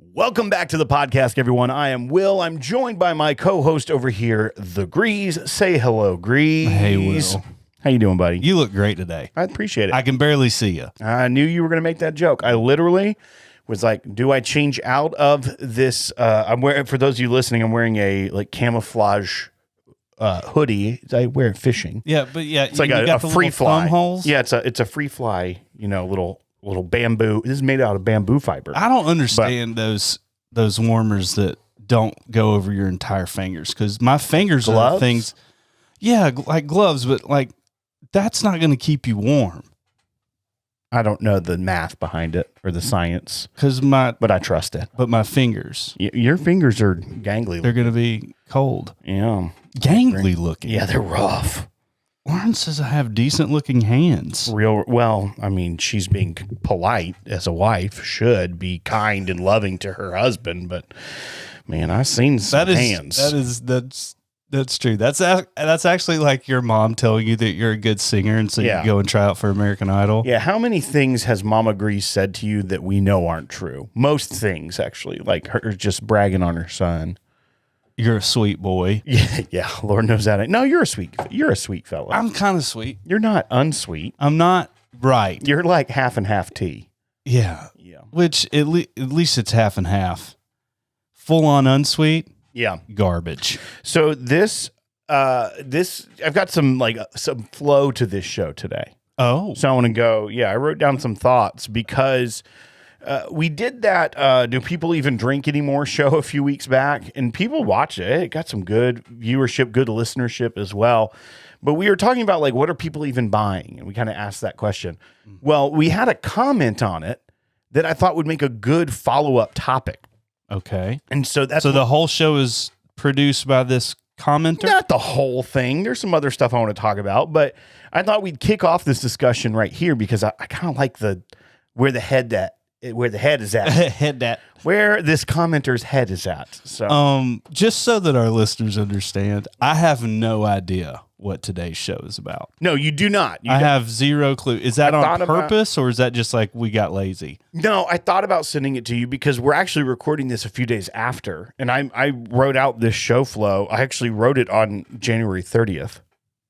Welcome back to the podcast, everyone. I am Will. I'm joined by my co-host over here, the Greeze. Say hello, Greeze. Hey, Will. How you doing, buddy? You look great today. I appreciate it. I can barely see you. I knew you were going to make that joke. I literally was like, do I change out of this? I'm wearing, for those of you listening, I'm wearing a like camouflage hoodie. I wear it fishing. Yeah, but yeah, It's like a free fly. Holes. Yeah, it's a free fly, little bamboo. This is made out of bamboo fiber. I don't understand those warmers that don't go over your entire fingers, because my fingers Gloves? are things. Yeah, like gloves, but like that's not going to keep you warm. I don't know the math behind it or the science, but I trust it. But my fingers, Your fingers are gangly. they're going to be cold. Yeah. Gangly looking. Yeah, they're rough. Lauren says I have decent looking hands. Well, I mean, she's being polite as a wife, should be kind and loving to her husband, but man, I've seen some hands. That's true. That's actually like your mom telling you that you're a good singer, and so you go and try out for American Idol. Yeah, how many things has Mama Grease said to you that we know aren't true? Most things, actually, like her just bragging on her son. You're a sweet boy. Yeah, Lord knows that. No, you're a sweet fella. I'm kind of sweet. You're not unsweet. I'm not right. You're like half and half tea. Yeah. Which at least it's half and half. Full on unsweet. Yeah. Garbage. So this I've got some flow to this show today. Oh. So I want to go. Yeah, I wrote down some thoughts because we did that Do People Even Drink Anymore show a few weeks back, and people watched it. It got some good viewership, good listenership as well. But we were talking about what are people even buying? And we kind of asked that question. Well, we had a comment on it that I thought would make a good follow-up topic. Okay. And so the whole show is produced by this commenter? Not the whole thing. There's some other stuff I want to talk about, but I thought we'd kick off this discussion right here because I kind of like where the head is at. Where this commenter's head is at. So just so that our listeners understand, I have no idea what today's show is about. No, you do not. I have zero clue. Is that on purpose, or is that just like we got lazy? No, I thought about sending it to you because we're actually recording this a few days after, and I wrote out this show flow. I actually wrote it on January 30th.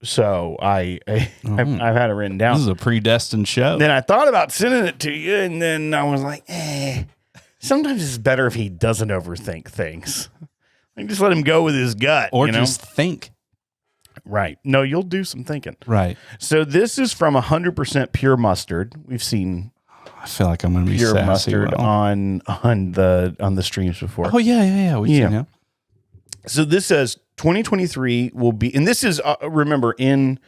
So I've had it written down. This is a predestined show. Then I thought about sending it to you, and then I was like, sometimes it's better if he doesn't overthink things. Just let him go with his gut. Or just think. Right. No, you'll do some thinking. Right. So this is from 100% pure mustard. We've seen I feel like I'm going to be pure sassy, mustard Will. on the streams before. Oh, yeah. We've seen him. So this says 2023 will be, and this is, remember, in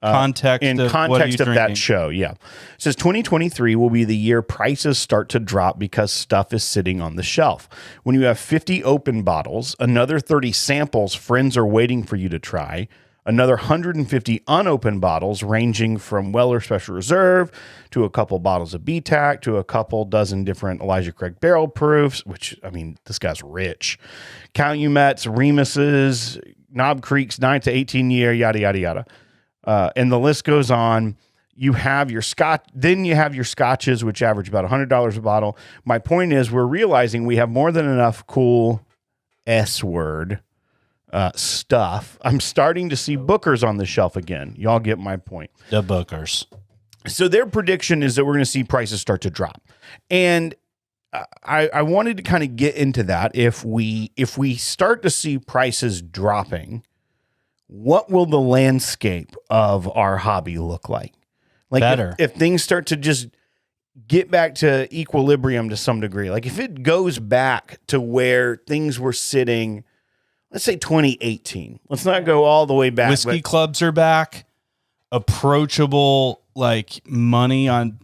context of that show. Yeah. It says 2023 will be the year prices start to drop because stuff is sitting on the shelf. When you have 50 open bottles, another 30 samples friends are waiting for you to try, another 150 unopened bottles ranging from Weller Special Reserve to a couple bottles of BTAC to a couple dozen different Elijah Craig barrel proofs, which, I mean, this guy's rich. Calumets, Remuses, Knob Creeks, 9 to 18 year, yada, yada, yada. And the list goes on. You have your scotch, then you have your scotches, which average about $100 a bottle. My point is, we're realizing we have more than enough cool S-word stuff. I'm starting to see Bookers on the shelf again. Y'all get my point. The Bookers. So their prediction is that we're going to see prices start to drop. And I wanted to kind of get into that. If we start to see prices dropping, what will the landscape of our hobby look like? Better. If things start to just get back to equilibrium to some degree, like if it goes back to where things were sitting, let's say 2018. Let's not go all the way back. Whiskey clubs are back. Approachable, money on,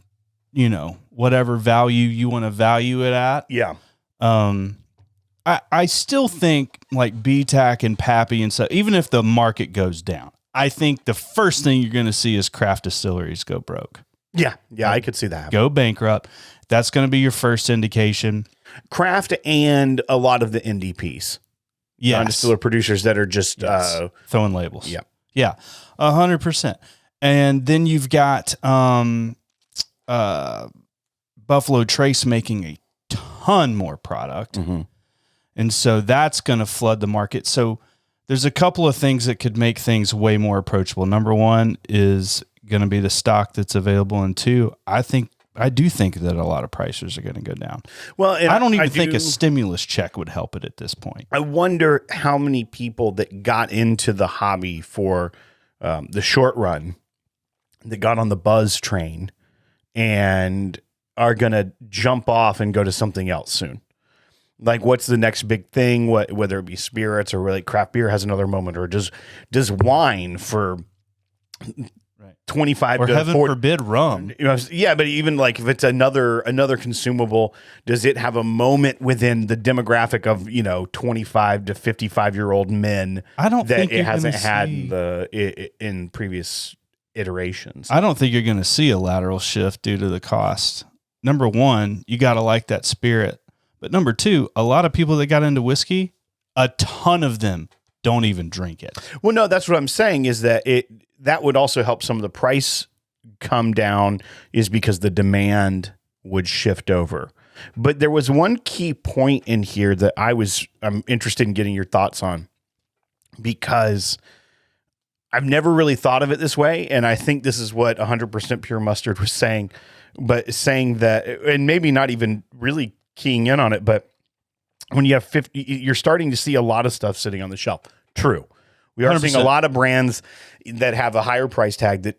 whatever value you want to value it at. Yeah. I still think BTAC and Pappy and stuff, even if the market goes down, I think the first thing you're going to see is craft distilleries go broke. Yeah. I could see that. Go bankrupt. That's going to be your first indication. Craft and a lot of the NDPs. Yeah. Non-distiller producers that are just throwing labels. Yeah. Yeah. 100%. And then you've got Buffalo Trace making a ton more product. And so that's going to flood the market. So there's a couple of things that could make things way more approachable. Number one is going to be the stock that's available. And two, I do think that a lot of prices are going to go down. Well, and I don't even think a stimulus check would help it at this point. I wonder how many people that got into the hobby for the short run, that got on the buzz train and are going to jump off and go to something else soon. Like, what's the next big thing? Whether it be spirits or like craft beer has another moment, or does wine for 25 or to heaven 40, forbid rum. Yeah, but even like if it's another consumable, does it have a moment within the demographic of 25 to 55-year-old men? I don't that think it hasn't had in previous iterations. I don't think you're going to see a lateral shift due to the cost. Number one, you got to like that spirit. But number two, a lot of people that got into whiskey, a ton of them don't even drink it. Well, no, that's what I'm saying is that that would also help some of the price come down, is because the demand would shift over. But there was one key point in here that I'm interested in getting your thoughts on, because I've never really thought of it this way. And I think this is what 100% Pure Mustard was saying, but saying that, and maybe not even really keying in on it, but when you have 50, you're starting to see a lot of stuff sitting on the shelf. True. We are 100%. Seeing a lot of brands that have a higher price tag that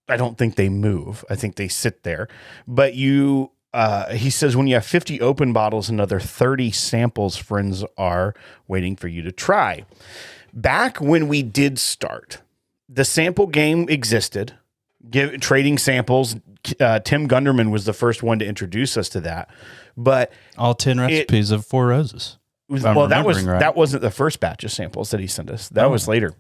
I don't think they move. I think they sit there. But he says when you have 50 open bottles, another 30 samples friends are waiting for you to try. Back when we did start, the sample game existed, trading samples. Tim Gunderman was the first one to introduce us to that. But all 10 recipes of Four Roses. That wasn't the first batch of samples that he sent us. That was later.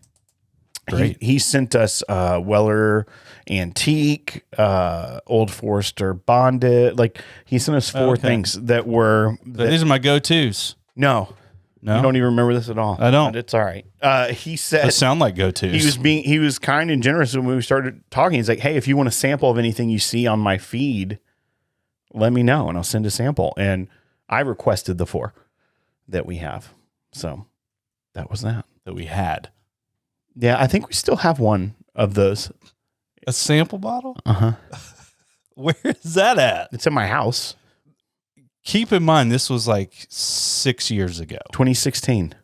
Great. He sent us Weller Antique, Old Forester Bonded. Like, he sent us 4 things that were. These are my go-tos. No, you don't even remember this at all. I don't. But it's all right. He said, they sound like go-tos. He was kind and generous when we started talking. He's like, hey, if you want a sample of anything you see on my feed, let me know and I'll send a sample. And I requested the 4 that we have. So that was that we had. Yeah, I think we still have one of those. A sample bottle? Uh-huh. Where is that at? It's in my house. Keep in mind, this was like 6 years ago. 2016.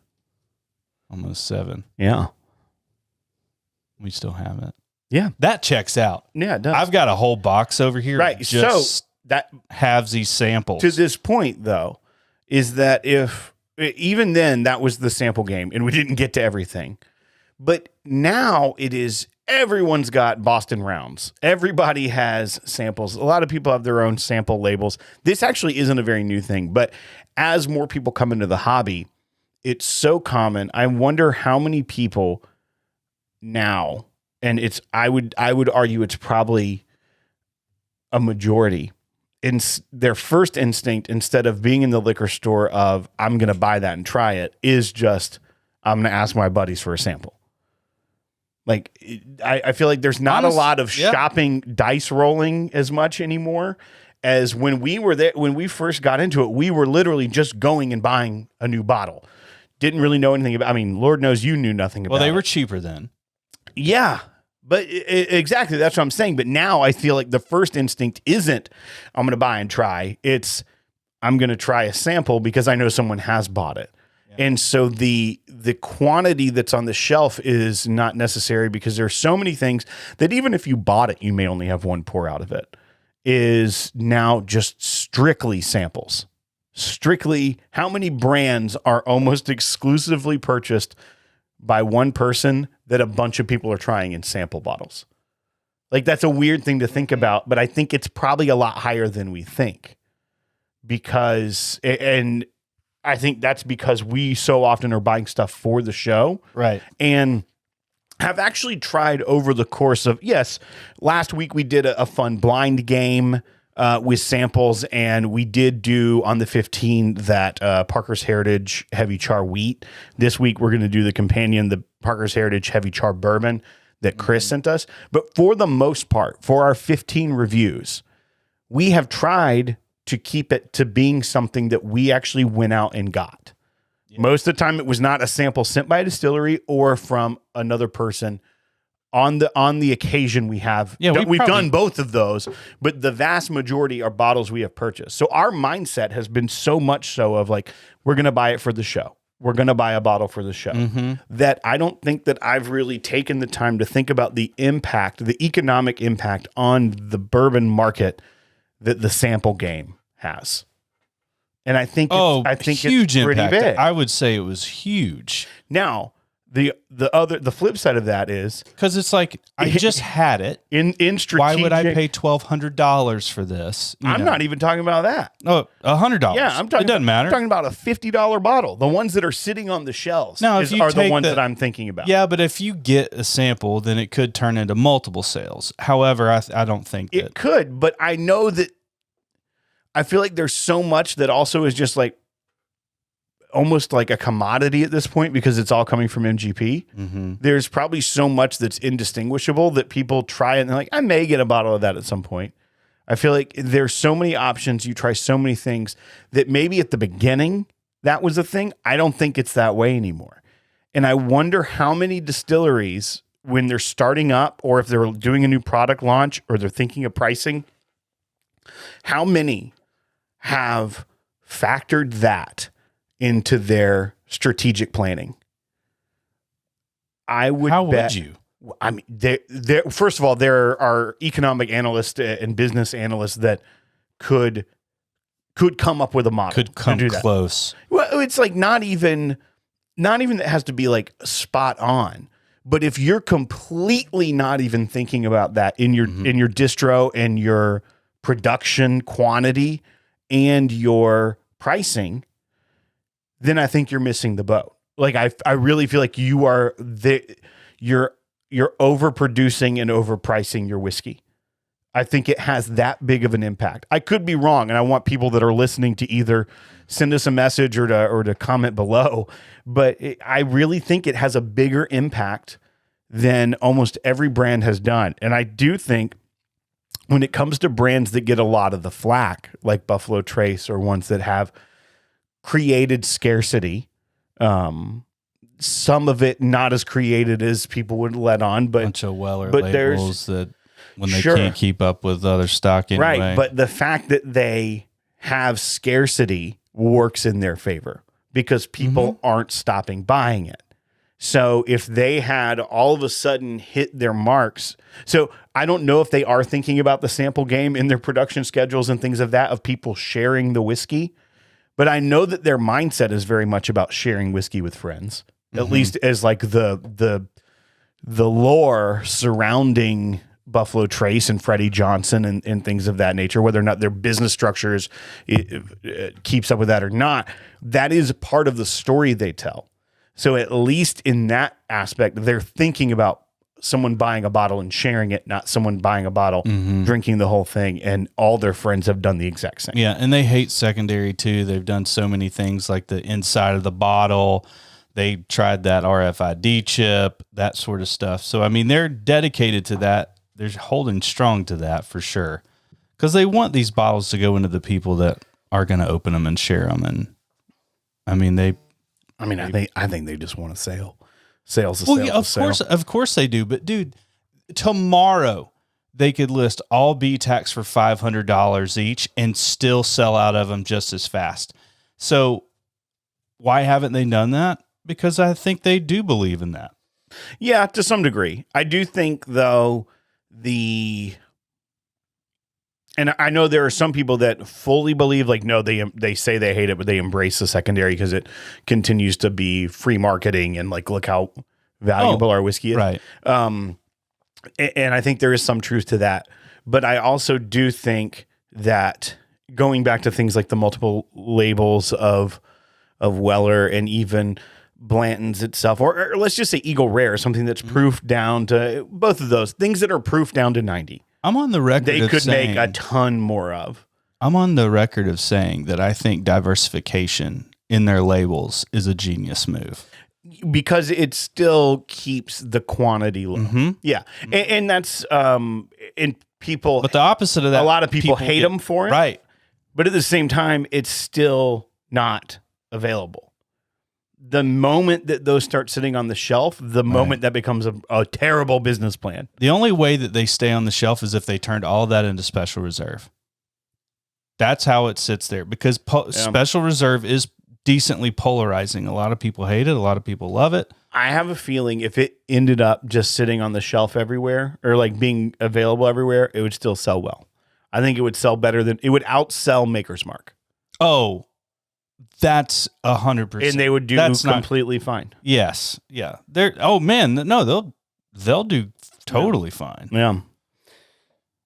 Almost 7. Yeah. We still have it. Yeah. That checks out. Yeah, it does. I've got a whole box over here. Right. Just so that has these samples. To this point, though, is that even then that was the sample game and we didn't get to everything. But now it is, everyone's got Boston rounds. Everybody has samples. A lot of people have their own sample labels. This actually isn't a very new thing, but as more people come into the hobby, it's so common. I wonder how many people now, and I would argue it's probably a majority, in their first instinct, instead of being in the liquor store of, I'm going to buy that and try it, is just, I'm going to ask my buddies for a sample. Like, I feel like there's not a lot of shopping, dice rolling as much anymore as when we were there. When we first got into it, we were literally just going and buying a new bottle. Didn't really know anything about, I mean, Lord knows you knew nothing about it. Well, they were cheaper then. Yeah, but exactly. That's what I'm saying. But now I feel like the first instinct isn't, I'm going to buy and try. It's, I'm going to try a sample because I know someone has bought it. And so the quantity that's on the shelf is not necessary, because there are so many things that even if you bought it, you may only have one pour out of it, is now just strictly samples. Strictly, how many brands are almost exclusively purchased by one person that a bunch of people are trying in sample bottles? Like, that's a weird thing to think about, but I think it's probably a lot higher than we think, because, and I think that's because we so often are buying stuff for the show. Right. And have actually tried over the course of, last week we did a fun blind game with samples, and we did do on the 15 that Parker's Heritage Heavy Char Wheat. This week we're going to do the companion, the Parker's Heritage Heavy Char Bourbon that Chris sent us. But for the most part, for our 15 reviews, we have tried to keep it to being something that we actually went out and got. Most of the time, it was not a sample sent by a distillery or from another person. On the occasion we have, we've done both of those, but the vast majority are bottles we have purchased. So our mindset has been so much so of like, we're going to buy it for the show. We're going to buy a bottle for the show, that I don't think that I've really taken the time to think about the impact, the economic impact on the bourbon market that the sample game has. And I think huge it's pretty impact. big. I would say it was huge. Now, the flip side of that is because it's like I just had it in strategic. Why would I pay $1,200 for this? I'm not even talking about that. Oh, $100. Yeah, I'm talking. It doesn't matter. I'm talking about a $50 bottle. The ones that are sitting on the shelves now, are the ones that I'm thinking about. Yeah, but if you get a sample, then it could turn into multiple sales. However, I don't think it could. But I know that I feel like there's so much that also is just like almost like a commodity at this point because it's all coming from MGP. There's probably so much that's indistinguishable that people try and they're like, I may get a bottle of that at some point. I feel like there's so many options. You try so many things that maybe at the beginning that was a thing. I don't think it's that way anymore. And I wonder how many distilleries, when they're starting up or if they're doing a new product launch or they're thinking of pricing, how many have factored that into their strategic planning. I would How bet, would you? I mean, first of all, there are economic analysts and business analysts that could come up with a model. Could come close. Well, it's like not even that has to be like spot on. But if you're completely not even thinking about that in your distro and your production quantity and your pricing, then I think you're missing the boat. Like I really feel like you're overproducing and overpricing your whiskey. I think it has that big of an impact. I could be wrong, and I want people that are listening to either send us a message or to comment below. But I really think it has a bigger impact than almost every brand has done. And I do think when it comes to brands that get a lot of the flack, like Buffalo Trace or ones that have created scarcity, some of it not as created as people would let on, but bunch of Weller labels that when they can't keep up with other stock anyway. Right, but the fact that they have scarcity works in their favor because people aren't stopping buying it. So if they had all of a sudden hit their marks, so I don't know if they are thinking about the sample game in their production schedules and things of that, of people sharing the whiskey. But I know that their mindset is very much about sharing whiskey with friends, at least as like the lore surrounding Buffalo Trace and Freddie Johnson and things of that nature, whether or not their business structures it keeps up with that or not, that is part of the story they tell. So at least in that aspect, they're thinking about someone buying a bottle and sharing it, not someone buying a bottle, drinking the whole thing, and all their friends have done the exact same. Yeah, and they hate secondary too. They've done so many things like the inside of the bottle. They tried that RFID chip, that sort of stuff. So, I mean, they're dedicated to that. They're holding strong to that for sure because they want these bottles to go into the people that are going to open them and share them. And I mean, I think they just want a sale. Sales. Yeah, of course they do. But dude, tomorrow they could list all B-Tacs for $500 each and still sell out of them just as fast. So why haven't they done that? Because I think they do believe in that. Yeah, to some degree. I do think though and I know there are some people that fully believe, like, no, they say they hate it, but they embrace the secondary because it continues to be free marketing and like, look how valuable our whiskey is. Right. And I think there is some truth to that. But I also do think that going back to things like the multiple labels of Weller and even Blanton's itself, or let's just say Eagle Rare, something that's proof down to both of those things that are proof down to 90. I'm on the record. They could make a ton more of. I'm on the record of saying that I think diversification in their labels is a genius move because it still keeps the quantity low. Yeah, and that's and people. But the opposite of that, a lot of people hate them for it. Right. But at the same time, it's still not available. The moment that those start sitting on the shelf, the moment that becomes a terrible business plan. The only way that they stay on the shelf is if they turned all that into special reserve. That's how it sits there, because special reserve is decently polarizing. A lot of people hate it. A lot of people love it. I have a feeling if it ended up just sitting on the shelf everywhere, or like being available everywhere, it would still sell well. I think it would sell better than, it would outsell Maker's Mark. Oh, that's 100%. And they would do completely fine. Yes. Yeah. They'll do totally fine. Yeah.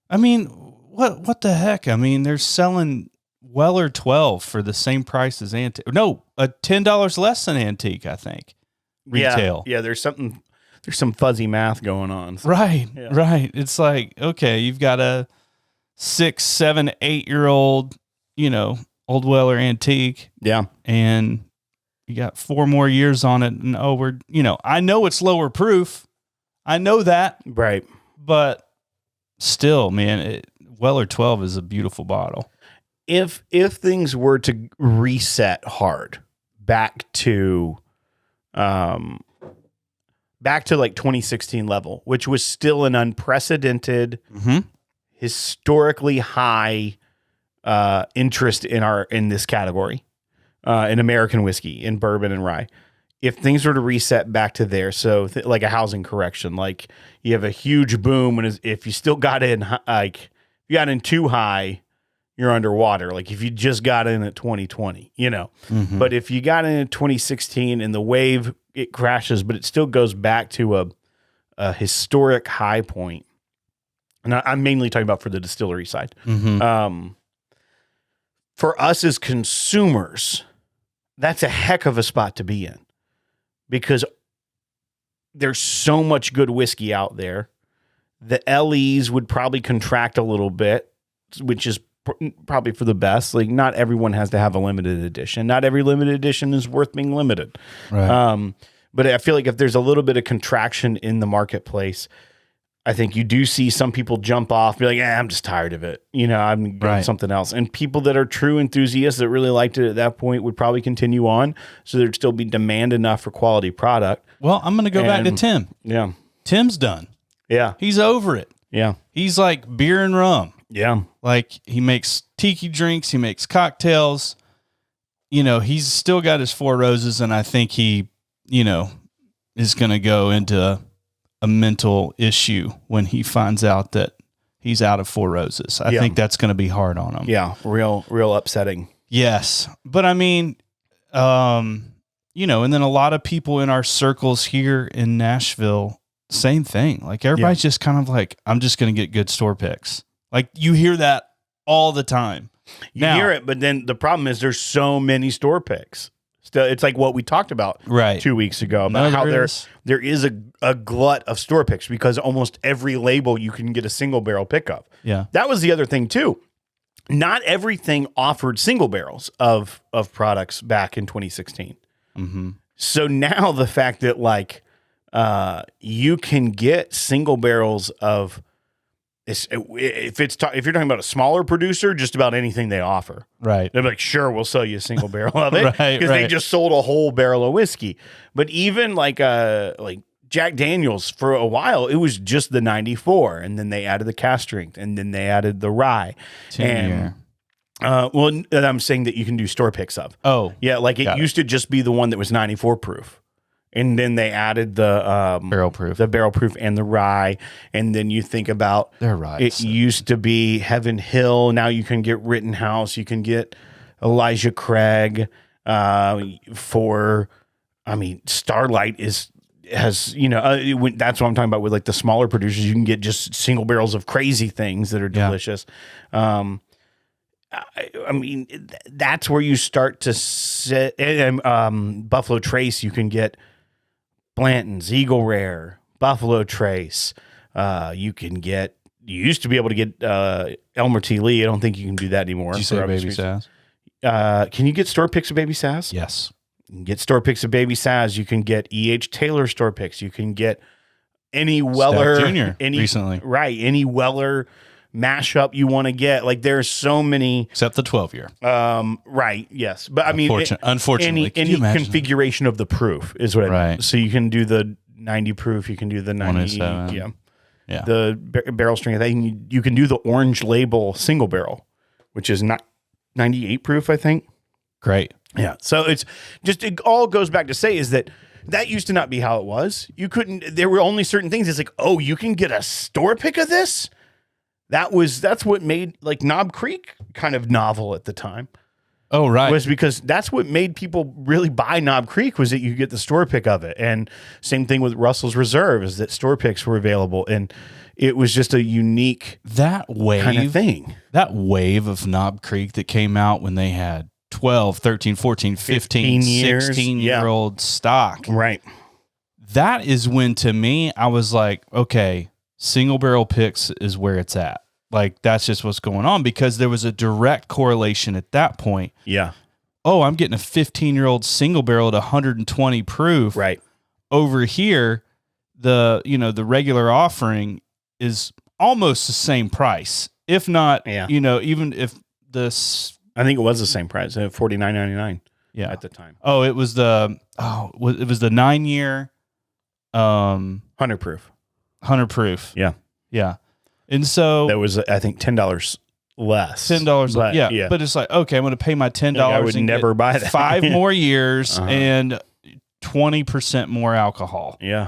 I mean, what the heck? I mean, they're selling Weller 12 for the same price as Antique. No, $10 less than Antique, I think. Retail. Yeah, there's some fuzzy math going on. So. Right. It's like, okay, you've got a 6, 7, 8-year-old, Old Weller Antique. Yeah. And you got 4 more years on it. And I know it's lower proof. I know that. Right. But still, man, Weller 12 is a beautiful bottle. If things were to reset hard back to like 2016 level, which was still an unprecedented, historically high interest in this category, in American whiskey, in bourbon and rye. If things were to reset back to there, so like a housing correction, like you have a huge boom, and if you still got in, like if you got in too high, you're underwater. Like if you just got in at 2020, but if you got in at 2016 and the wave, it crashes, but it still goes back to a historic high point. And I'm mainly talking about for the distillery side. For us as consumers, that's a heck of a spot to be in, because there's so much good whiskey out there. The LEs would probably contract a little bit, which is probably for the best. Like, not everyone has to have a limited edition. Not every limited edition is worth being limited. Right. But I feel like if there's a little bit of contraction in the marketplace, I think you do see some people jump off, be like, I'm just tired of it. I'm doing something else. And people that are true enthusiasts that really liked it at that point would probably continue on. So there'd still be demand enough for quality product. Well, I'm going to go back to Tim. Yeah. Tim's done. Yeah. He's over it. Yeah. He's like beer and rum. Yeah. Like, he makes tiki drinks. He makes cocktails. He's still got his 4 Roses. And I think he, is going to go into a mental issue when he finds out that he's out of 4 Roses. I think that's going to be hard on him. Yeah. Real upsetting. Yes. But I mean, and then a lot of people in our circles here in Nashville, same thing. Like, everybody's just kind of like, I'm just going to get good store picks. Like, you hear that all the time. You hear it, but then the problem is there's so many store picks. Still, it's like what we talked about 2 weeks ago about how there is a glut of store picks, because almost every label you can get a single barrel pick of. Yeah. That was the other thing too. Not everything offered single barrels of products back in 2016. So now the fact that like you can get single barrels of, if you're talking about a smaller producer, just about anything they offer. Right. They're like, sure, we'll sell you a single barrel of it, because they just sold a whole barrel of whiskey. But even like Jack Daniel's, for a while, it was just the 94, and then they added the cask strength, and then they added the rye. I'm saying that you can do store picks of. Oh, yeah, like it used to just be the one that was 94 proof. And then they added the barrel proof and the rye. And then you think about it used to be Heaven Hill. Now you can get Rittenhouse. You can get Elijah Craig. Starlight has that's what I'm talking about with like the smaller producers. You can get just single barrels of crazy things that are delicious. That's where you start to sit. And Buffalo Trace, you can get Blanton's, Eagle Rare, Buffalo Trace. You used to be able to get Elmer T. Lee. I don't think you can do that anymore. Did you say Baby Sass? Can you get store picks of Baby Sass? Yes. You can get store picks of Baby Sass. You can get E.H. Taylor store picks. You can get any Weller. Staff Jr. recently. Right. Any Weller mashup you want to get. Like there's so many. Except the 12-year. Right. Yes. But I mean, unfortunately, any configuration of the proof is what I mean. So you can do the 90 proof. You can do the 90. Yeah. Yeah. The barrel strength. You can do the orange label single barrel, which is not 98 proof, I think. Great. Yeah. So it all goes back to say is that used to not be how it was. There were only certain things. It's like, oh, you can get a store pick of this. That's what made like Knob Creek kind of novel at the time. Oh, right. Was because that's what made people really buy Knob Creek was that you get the store pick of it. And same thing with Russell's Reserve is that store picks were available. And it was just a unique kind of thing. That wave of Knob Creek that came out when they had 12, 13, 14, 15 16-year-old stock. Right. That is when, to me, I was like, okay, single barrel picks is where it's at. Like, that's just what's going on because there was a direct correlation at that point. Yeah. Oh, I'm getting a 15-year-old single barrel at 120 proof. Right. Over here, the regular offering is almost the same price. If not, even if I think it was the same price at $49.99. Yeah. At the time. Oh, it was the 9-year 100 proof. 100 proof. Yeah. Yeah. And so that was, I think, $10 less. $10. Yeah. But it's like, okay, I'm going to pay my $10. I would never buy that. 5 more years and 20% more alcohol. Yeah.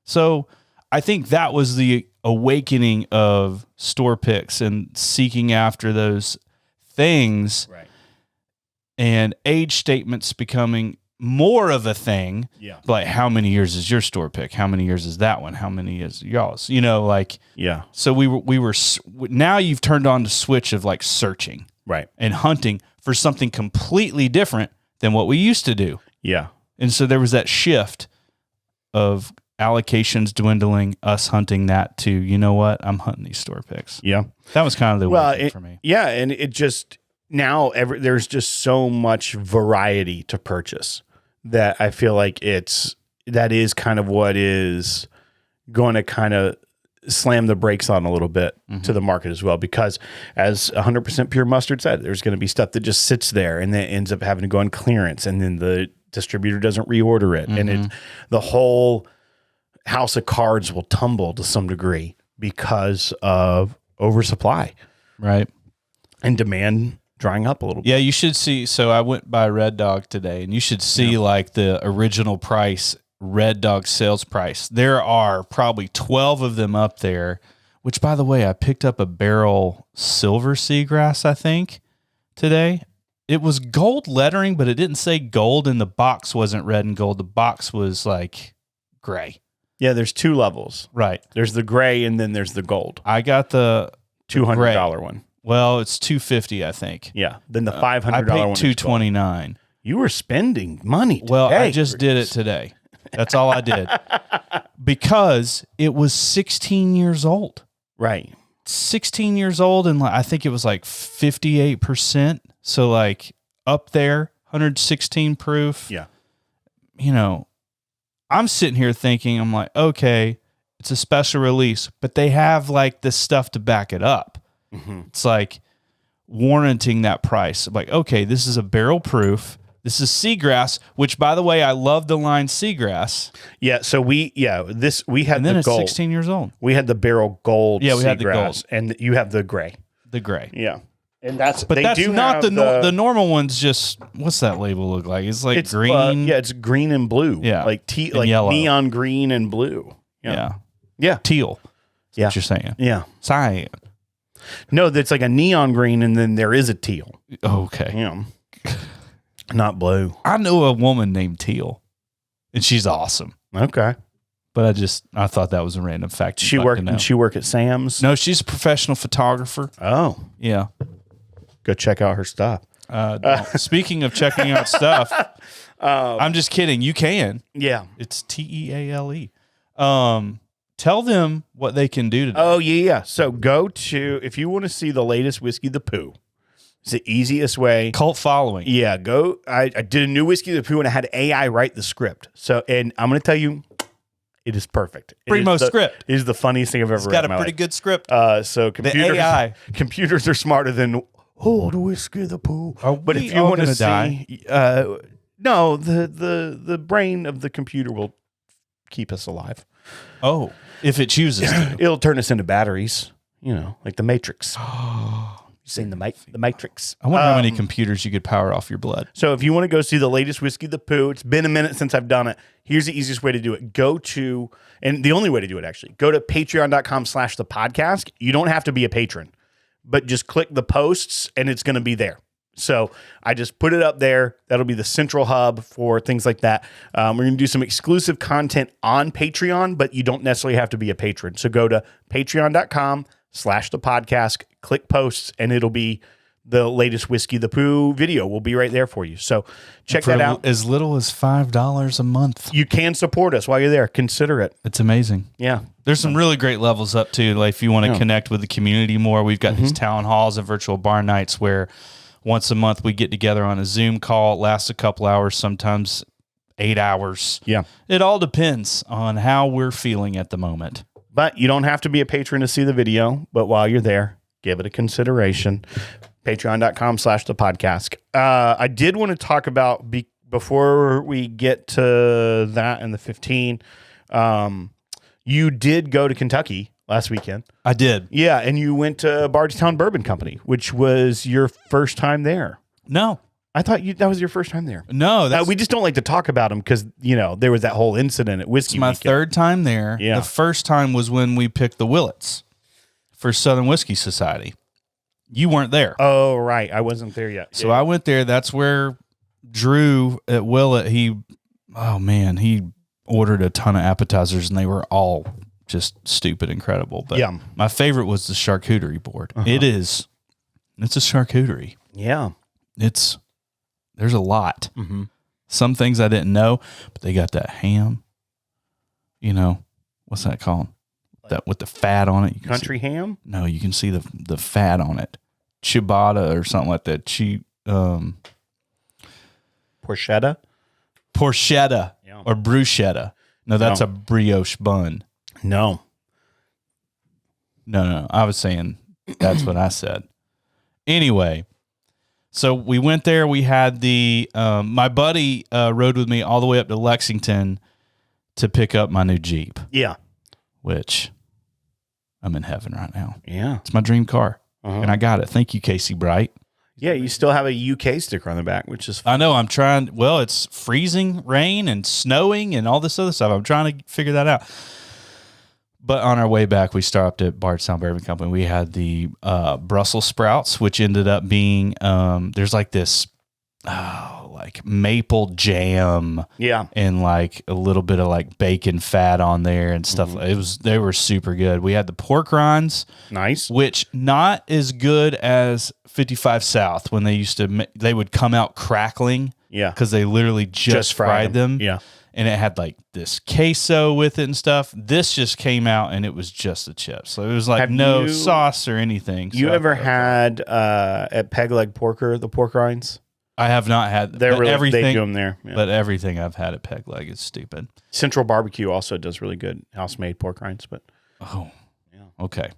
So I think that was the awakening of store picks and seeking after those things. Right. And age statements becoming more of a thing. Yeah. Like, how many years is your store pick? How many years is that one? How many is y'all's? Like, yeah. So we were now you've turned on the switch of like searching, right, and hunting for something completely different than what we used to do. Yeah. And so there was that shift of allocations dwindling, us hunting that to, you know what? I'm hunting these store picks. Yeah. That was kind of the way for me. Yeah. And it just, now there's just so much variety to purchase that I feel like that is kind of what is going to kind of slam the brakes on a little bit to the market as well, because as 100% Pure Mustard said, there's going to be stuff that just sits there and then ends up having to go on clearance, and then the distributor doesn't reorder it. And the whole house of cards will tumble to some degree because of oversupply. Right. And demand drying up a little bit. Yeah, you should see. So I went by Red Dog today, and you should see like the original price, Red Dog sales price. There are probably 12 of them up there, which, by the way, I picked up a barrel silver seagrass, I think, today. It was gold lettering, but it didn't say gold, and the box wasn't red and gold. The box was like gray. Yeah, there's 2 levels. Right. There's the gray, and then there's the gold. I got the $200 one. Well, it's $250, I think. Yeah. Then the $500 I paid one. $229. You were spending money today. Well, I just did it today. That's all I did. Because it was 16 years old. Right. 16 years old, and I think it was like 58%. So like up there, 116 proof. Yeah. I'm sitting here thinking, I'm like, okay, it's a special release, but they have like this stuff to back it up. It's like warranting that price. Like, okay, this is a barrel proof. This is seagrass, which, by the way, I love the line seagrass. Yeah. So we had and then the it's gold. 16 years old. We had the barrel gold. Yeah, we had the gold, and you have the gray. The gray. Yeah. And that's not the normal ones. Just what's that label look like? It's like green. It's green and blue. Yeah, like yellow. Neon green and blue. Yeah. Teal. That's what you're saying. Yeah. Cyan. No, that's like a neon green, and then there is a teal. Okay. Yeah. Not blue. I know a woman named Teal, and she's awesome. Okay. But I thought that was a random fact. She work at Sam's? No, she's a professional photographer. Oh. Yeah. Go check out her stuff. Speaking of checking out stuff, I'm just kidding. You can. Yeah. It's TEALE. Tell them what they can do today. Oh, yeah. So go to, if you want to see the latest Whiskey the Pooh, it's the easiest way. Cult following. Yeah, go. I did a new Whiskey the Pooh, and I had AI write the script. So, and I'm going to tell you, It is perfect. Primo script. It is the funniest thing I've ever read. Got a pretty good script. So computers are smarter than the whiskey, the poo. But if you want to see, no, the brain of the computer will keep us alive. Oh, if it chooses to. It'll turn us into batteries, like the Matrix. You seen the Matrix? I wonder how many computers you could power off your blood. So if you want to go see the latest Whiskey the Pooh, it's been a minute since I've done it. Here's the easiest way to do it. And the only way to do it, actually, go to patreon.com/thepodcast. You don't have to be a patron, but just click the posts and it's going to be there. So I just put it up there. That'll be the central hub for things like that. We're going to do some exclusive content on Patreon, but you don't necessarily have to be a patron. So go to patreon.com/thepodcast, click posts, and it'll be the latest Whiskey the Pooh video will be right there for you. So check that out. As little as $5 a month. You can support us while you're there. Consider it. It's amazing. Yeah. There's some really great levels up too. Like if you want to connect with the community more, we've got these town halls and virtual bar nights where once a month we get together on a Zoom call. It lasts a couple hours, sometimes 8 hours. Yeah. It all depends on how we're feeling at the moment. But you don't have to be a patron to see the video. But while you're there, give it a consideration. Patreon.com/thepodcast. I did want to talk about, before we get to that and the 15, you did go to Kentucky last weekend. I did. Yeah, and you went to Bardstown Bourbon Company, which was your first time there. No. I thought that was your first time there. No. We just don't like to talk about them because, there was that whole incident at Whiskey It's my Weekend. third time there. Yeah. The first time was when we picked the Willets for Southern Whiskey Society. You weren't there. Oh, right. I wasn't there yet. So I went there. That's where Drew at Willett, he ordered a ton of appetizers and they were all just stupid incredible. But my favorite was the charcuterie board. It's a charcuterie. Yeah. There's a lot. Mm-hmm. Some things I didn't know, but they got that ham. What's that called? That with the fat on it. Country ham? No, you can see the fat on it. Ciabatta or something like that. Porchetta? Yeah. Or bruschetta. No, that's a brioche bun. No. No. I was saying that's what I said. Anyway, so we went there. We had my buddy rode with me all the way up to Lexington to pick up my new Jeep. Yeah. Which I'm in heaven right now. Yeah. It's my dream car. And I got it. Thank you, Casey Bright. Yeah, you still have a UK sticker on the back, which is fun. I know. I'm trying. Well, it's freezing rain and snowing and all this other stuff. I'm trying to figure that out. But on our way back, we stopped at Bardstown Bourbon Company. We had the Brussels sprouts, which ended up being there's like this like maple jam, and like a little bit of like bacon fat on there and stuff. They were super good. We had the pork rinds, nice, which not as good as 55 South when they would come out crackling, because they literally just fried them, and it had like this queso with it and stuff. This just came out and it was just the chips, so it was like no sauce or anything. You ever had at Peg Leg Porker the pork rinds? I have not had. They do them there. Yeah. But everything I've had at Peg Leg is stupid. Central Barbecue also does really good house-made pork rinds. But okay.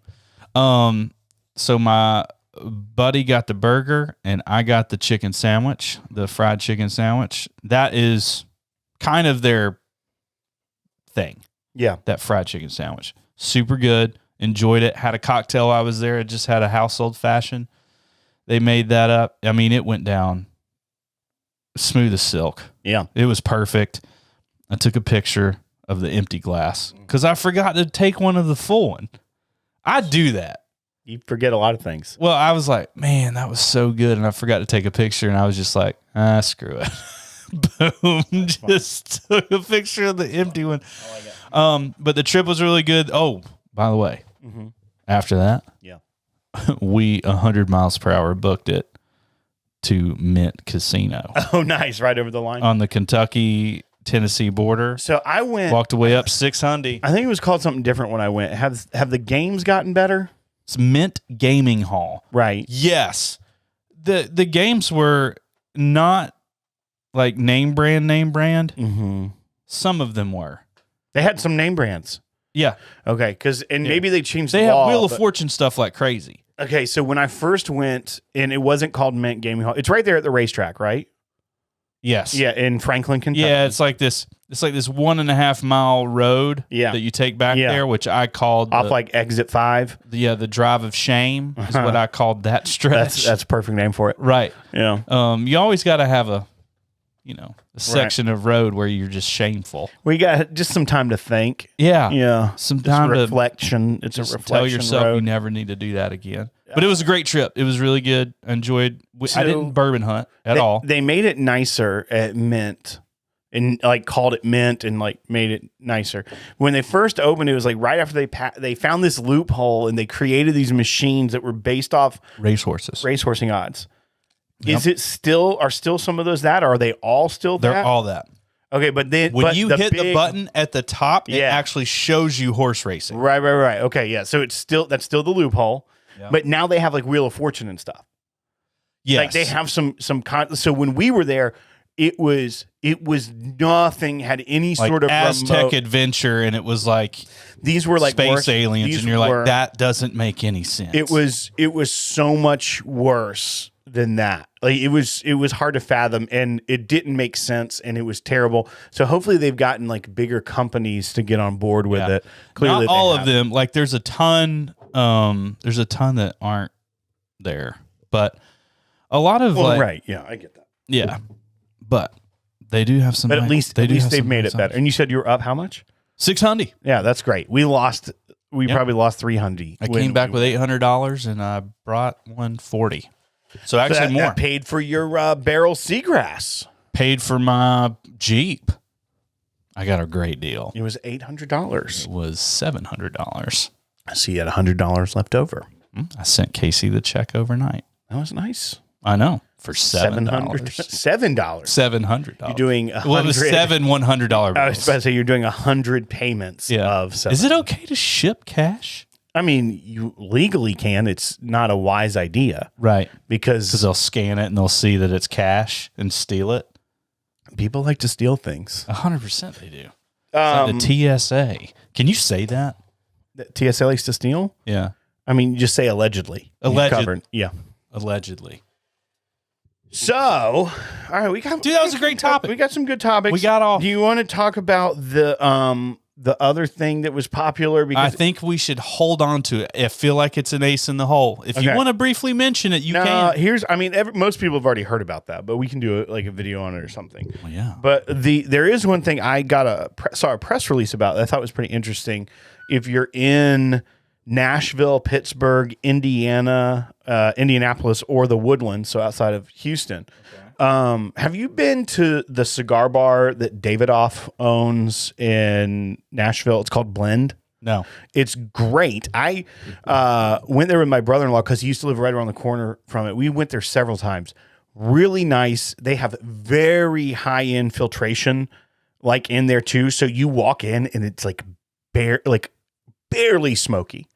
So my buddy got the burger and I got the chicken sandwich, the fried chicken sandwich. That is kind of their thing. Yeah, that fried chicken sandwich, super good. Enjoyed it. Had a cocktail. I was there. I just had a house old fashioned. They made that up. I mean, it went down smooth as silk. Yeah. It was perfect. I took a picture of the empty glass because I forgot to take one of the full one. I do that. You forget a lot of things. Well, I was like, man, that was so good. And I forgot to take a picture. And I was just like, screw it. Boom. Just took a picture of the empty one. But the trip was really good. Oh, by the way, after that, we 100 miles per hour booked it to Mint Casino. Oh, nice. Right over the line. On the Kentucky-Tennessee border. So I went. Walked away up 600. I think it was called something different when I went. Have the games gotten better? It's Mint Gaming Hall. Right. Yes. The games were not like name brand. Mm-hmm. Some of them were. They had some name brands. Yeah. Okay, because maybe they changed They the have law. Wheel of Fortune stuff like crazy. Okay, so when I first went, and it wasn't called Mint Gaming Hall. It's right there at the racetrack, right? Yes. Yeah, in Franklin, Kentucky. Yeah, it's like this 1.5 mile road that you take back there, which I called off like exit 5. The drive of shame is what I called that stretch. That's a perfect name for it. Right. Yeah. You always got to have a section of road where you're just shameful. Well, you got just some time to think. Yeah. Yeah. Some time to reflection. It's a reflection. Tell yourself road. you never need to do that again. But it was a great trip. It was really good. I enjoyed. I didn't bourbon hunt at all. They made it nicer at Mint, and like called it Mint, and like made it nicer. When they first opened, it was like right after they found this loophole, and they created these machines that were based off racehorsing odds. Yep. Is it still? Are still some of those that? Or are they all still that? They're all that. Okay, but then when you hit the button at the top, it actually shows you horse racing. Right. Okay, yeah. So that's still the loophole. Yep. But now they have like Wheel of Fortune and stuff. Yes. Like they have some so when we were there, it was nothing had any like sort of Aztec remote adventure, and it was like these were like space aliens, and you're like, that doesn't make any sense. It was so much worse than that. Like it was hard to fathom, and it didn't make sense, and it was terrible. So hopefully they've gotten like bigger companies to get on board with it. Clearly not all of them. Like there's a ton that aren't there, but a lot of right. Yeah, I get that. Yeah, but they do have some. But at least they've made it better. And you said you were up how much? 600. Yeah, that's great. We probably lost 300. I came back with $800, and I brought 140. So actually more. That paid for your barrel seagrass. Paid for my Jeep. I got a great deal. It was $800. It was $700. So you had $100 left over. I sent Casey the check overnight. That was nice. I know. For $7. $7. You're doing $100. Well, it was $7 $100 bills. I was about to say you're doing 100 payments of $7. Is it okay to ship cash? I mean, you legally can. It's not a wise idea. Right. Because they'll scan it and they'll see that it's cash and steal it. People like to steal things. 100% they do. Like the TSA. Can you say that? The TSA likes to steal? Yeah. I mean, you just say allegedly. Yeah. Allegedly. So, all right, that was a great topic. We got some good topics. We got off. Do you want to talk about the other thing that was popular? Because I think we should hold on to it. I feel like it's an ace in the hole. If you want to briefly mention it, you can. Most people have already heard about that, but we can do a video on it or something. Well, yeah. But there is one thing I saw a press release about that I thought was pretty interesting. If you're in Nashville, Pittsburgh, Indiana, Indianapolis, or the Woodlands, so outside of Houston. Okay. Have you been to the cigar bar that Davidoff owns in Nashville? It's called Blend. No. It's great. I went there with my brother-in-law because he used to live right around the corner from it. We went there several times. Really nice. They have very high-end filtration like in there too. So you walk in and it's like barely smoky.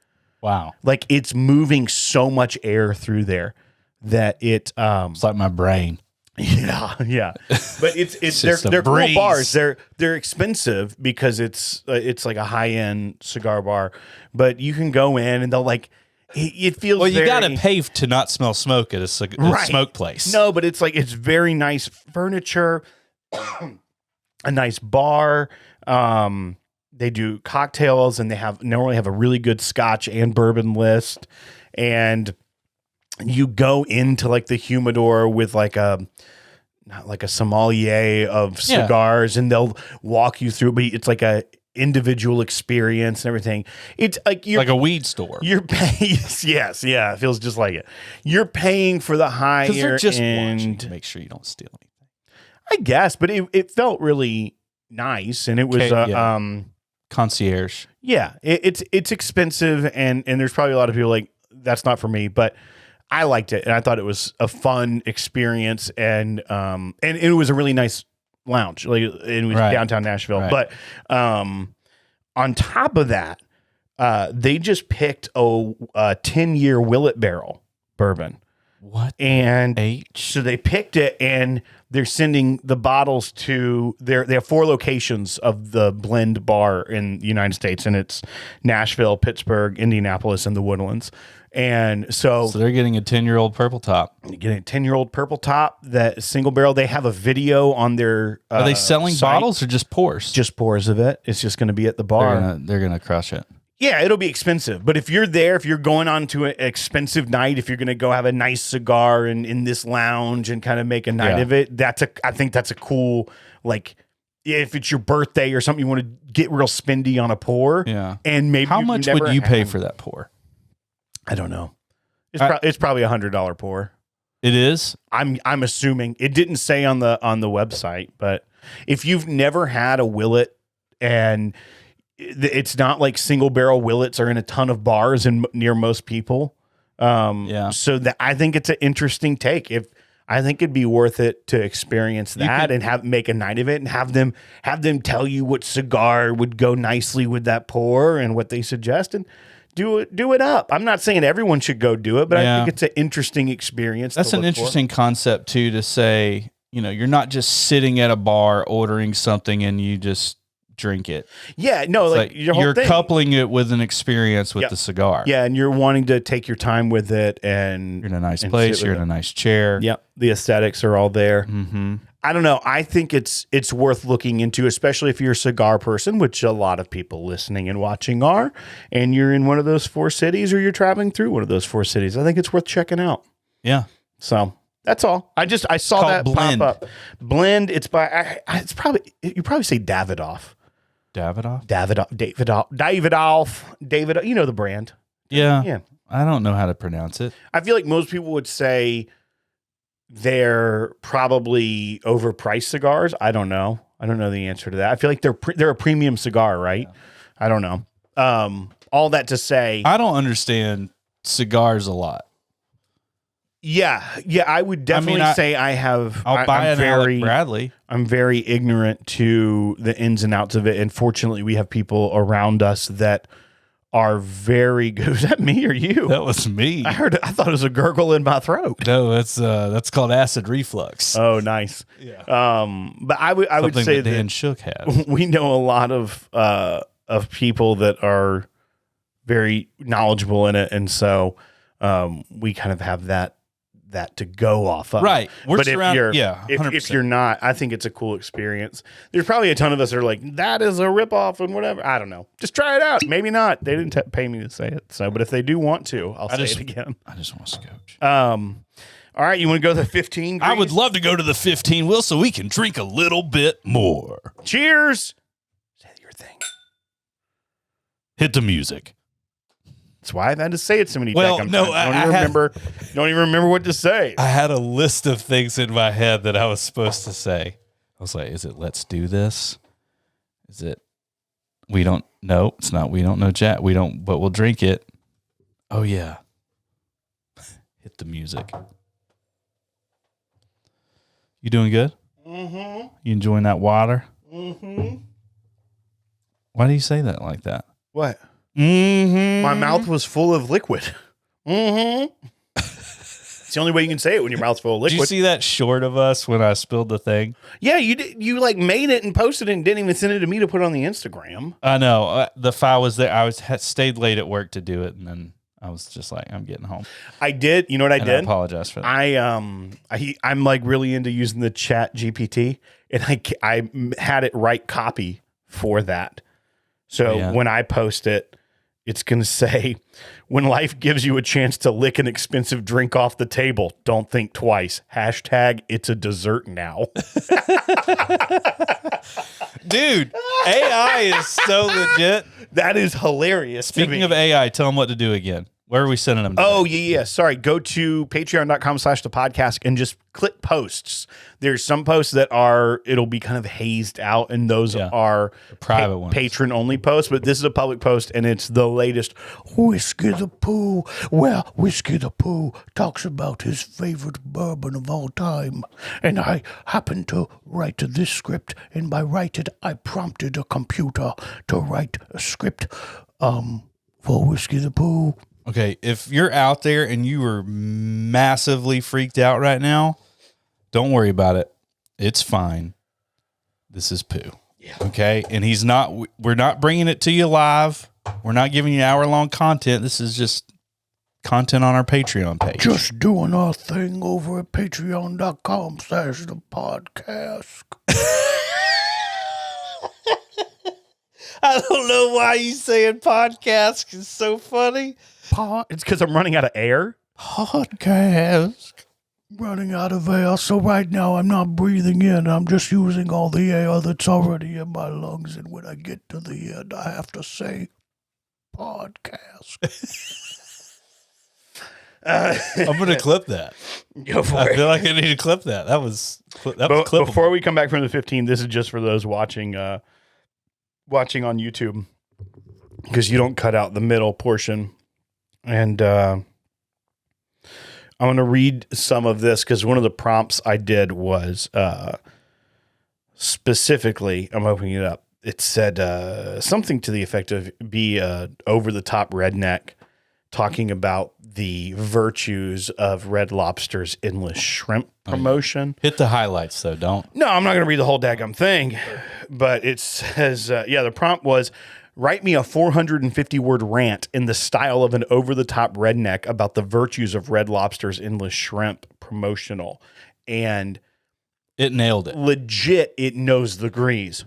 Wow. Like it's moving so much air through there that it's like my brain. Yeah. But it's they're cool bars. They're expensive because it's like a high-end cigar bar, but you can go in and they'll like it feels you got to pay to not smell smoke at a smoke place. No, but it's very nice furniture, a nice bar. They do cocktails, and they normally have a really good Scotch and bourbon list. And you go into like the humidor with not like a sommelier of cigars, and they'll walk you through. But it's like a individual experience and everything. It's like like a weed store. You're paying, yes, yeah, it feels just like it. You're paying for the higher because they're just end. Watching to make sure you don't steal anything. I guess, but it felt really nice, and it was concierge. Yeah, it's expensive, and there's probably a lot of people like that's not for me, but I liked it, and I thought it was a fun experience, and it was a really nice lounge. Like it was downtown Nashville, but on top of that, they just picked a 10-year Willet barrel bourbon, What? And H? so they picked it, and they're sending the bottles to they have 4 locations of the blend bar in the United States, and it's Nashville, Pittsburgh, Indianapolis, and the Woodlands. And so they're getting a 10-year-old purple top. Getting a 10-year-old purple top, that single barrel. They have a video on their Are they selling site. bottles or just pours? Just pours of it. It's just going to be at the bar. They're gonna crush it. Yeah, it'll be expensive. But if you're there, if you're going on to an expensive night, if you're going to go have a nice cigar in this lounge and kind of make a night of it, I think that's a cool, like, if it's your birthday or something, you want to get real spendy on a pour. Yeah. And maybe how much would you pay for that pour? I don't know. It's probably $100 pour. It is? I'm assuming. It didn't say on the website, but if you've never had a Willet, and it's not like single barrel Willets are in a ton of bars and near most people. So that I think it's an interesting take. I think it'd be worth it to experience that and make a night of it, and have them tell you what cigar would go nicely with that pour and what they suggest, and do it up. I'm not saying everyone should go do it, but I think it's an interesting experience. That's an interesting concept too, to say, you're not just sitting at a bar ordering something and you just drink it. Yeah, no, like your whole you're thing. coupling it with an experience with the cigar. Yeah, and you're wanting to take your time with it, and you're in a nice place, you're in a nice chair. Yep, the aesthetics are all there. Mm-hmm. I don't know. I think it's worth looking into, especially if you're a cigar person, which a lot of people listening and watching are, and you're in one of those 4 cities, or you're traveling through one of those 4 cities. I think it's worth checking out. Yeah. So that's all. I saw that Blend. pop up. Blend. It's by. It's probably, you probably say Davidoff. Davidoff. You know the brand. Yeah. Yeah. I don't know how to pronounce it. I feel like most people would say they're probably overpriced cigars. I don't know. I don't know the answer to that. I feel like they're a premium cigar, right? Yeah. I don't know. All that to say, I don't understand cigars a lot. Yeah, I would definitely say I have. I'll buy an Alec Bradley. I'm very ignorant to the ins and outs of it, and fortunately, we have people around us that are very good. Was that me or you? That was me. I thought it was a gurgle in my throat. No, that's called acid reflux. Oh, nice. Yeah. But I would say that Dan Shook had. We know a lot of people that are very knowledgeable in it, and so we kind of have that to go off of. Right. But if you're not, I think it's a cool experience. There's probably a ton of us that are like, that is a ripoff and whatever. I don't know. Just try it out. Maybe not. They didn't pay me to say it. So, but if they do want to, I'll say it again. I just want to scotch. All right. You want to go to the 15? Greeze? I would love to go to the 15, Will, so we can drink a little bit more. Cheers. Say your thing. Hit the music. That's why I've had to say it so many times. No, I don't even remember what to say. I had a list of things in my head that I was supposed to say. I was like, is it let's do this? Is it we don't know? It's not we don't know chat. We don't, but we'll drink it. Oh yeah. Hit the music. You doing good? Mm-hmm. You enjoying that water? Mm-hmm. Why do you say that like that? What? Mm-hmm. My mouth was full of liquid. Mm-hmm. It's the only way you can say it when your mouth's full of liquid. Did you see that short of us when I spilled the thing? Yeah, you did. You like made it and posted it and didn't even send it to me to put on the Instagram. I know. The file was there. I stayed late at work to do it, and then I was just like, I'm getting home. I did. You know what I did? I apologize for that. I'm like really into using the Chat GPT, and I had it write copy for that. So when I post it, it's going to say, when life gives you a chance to lick an expensive drink off the table, don't think twice. # it's a dessert now. Dude, AI is so legit. That is hilarious. Speaking of AI, tell them what to do again. Where are we sending them to? Oh, yeah. Sorry. Go to patreon.com/thepodcast and just click posts. There's some posts that it'll be kind of hazed out, and those are private ones. Patron only posts, but this is a public post, and it's the latest Whiskey the Pooh. Well, Whiskey the Pooh talks about his favorite bourbon of all time, and I happened to write this script, and by write it, I prompted a computer to write a script for Whiskey the Pooh. Okay, if you're out there and you are massively freaked out right now, don't worry about it. It's fine. This is Pooh. Yeah. Okay, and we're not bringing it to you live. We're not giving you hour-long content. This is just content on our Patreon page. Just doing our thing over at patreon.com/thepodcast. I don't know why you saying podcast is so funny. It's because I'm running out of air. Podcast. Running out of air. So right now I'm not breathing in. I'm just using all the air that's already in my lungs. And when I get to the end, I have to say podcast. I'm going to clip that. Go for it. I feel like I need to clip that. That was clippable. Before we come back from the 15, this is just for those watching on YouTube, because you don't cut out the middle portion. And I'm going to read some of this because one of the prompts I did was specifically, I'm opening it up. It said something to the effect of be over-the-top redneck, talking about the virtues of Red Lobster's endless shrimp promotion. Hit the highlights, though. Don't. No, I'm not going to read the whole daggum thing, but it says, the prompt was, write me a 450-word rant in the style of an over-the-top redneck about the virtues of Red Lobster's endless shrimp promotional. And it nailed it. Legit, it knows the Greeze.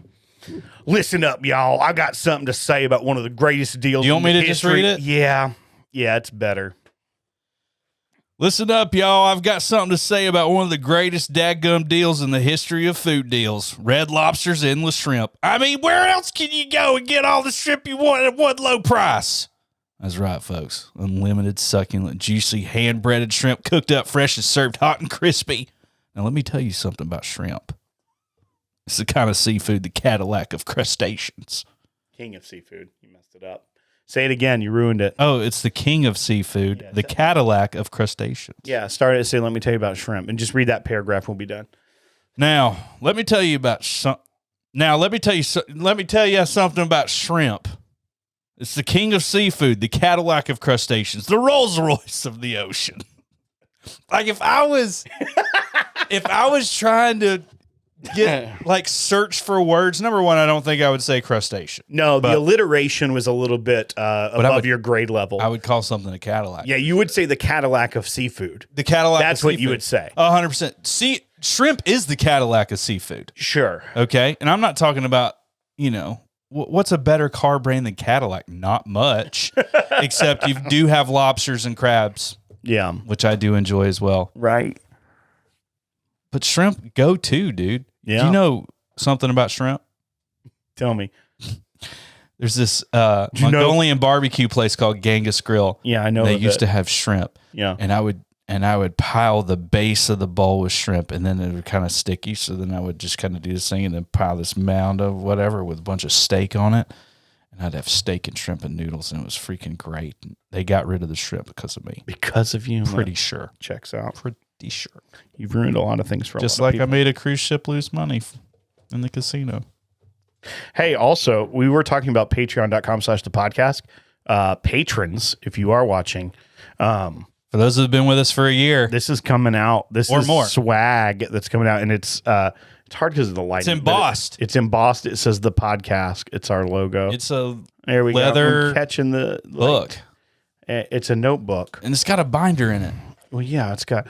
Listen up, y'all. I got something to say about one of the greatest deals. Do you want me to just read it? Yeah, it's better. Listen up, y'all. I've got something to say about one of the greatest dadgum deals in the history of food deals. Red Lobster's endless shrimp. I mean, where else can you go and get all the shrimp you want at one low price? That's right, folks. Unlimited, succulent, juicy, hand-breaded shrimp cooked up fresh and served hot and crispy. Now, let me tell you something about shrimp. It's the kind of seafood, the Cadillac of crustaceans. King of seafood. You messed it up. Say it again. You ruined it. Oh, it's the king of seafood, the Cadillac of crustaceans. Yeah, start it. Say, let me tell you about shrimp, and just read that paragraph. We'll be done. Now, let me tell you something about shrimp. It's the king of seafood, the Cadillac of crustaceans, the Rolls Royce of the ocean. Like if I was trying to get search for words. Number one, I don't think I would say crustacean. No, the alliteration was a little bit above your grade level. I would call something a Cadillac. Yeah, you would say the Cadillac of seafood. The Cadillac. That's of what seafood. You would say. 100%. See, shrimp is the Cadillac of seafood. Sure. Okay, and I'm not talking about what's a better car brand than Cadillac? Not much, except you do have lobsters and crabs. Yeah, which I do enjoy as well. Right. But shrimp go too, dude. Yeah. Do you know something about shrimp? Tell me. There's this Mongolian barbecue place called Genghis Grill. Yeah, I know. They used to have shrimp. Yeah. And I would pile the base of the bowl with shrimp, and then it would kind of sticky. So then I would just kind of do this thing and then pile this mound of whatever with a bunch of steak on it. And I'd have steak and shrimp and noodles, and it was freaking great. And they got rid of the shrimp because of me. Because of you? Pretty sure. Checks out. Pretty sure. You've ruined a lot of things for just a lot of like people. I made a cruise ship lose money in the casino. Hey, also, we were talking about patreon.com/thepodcast. Patrons, if you are watching. For those that have been with us for a year. This is coming out. This or is more. Swag that's coming out, and it's hard because of the lighting. It's embossed. It's embossed. It says the podcast. It's our logo. It's a there we leather go. I'm catching the book. It's a notebook. And it's got a binder in it. Well, yeah, it's got...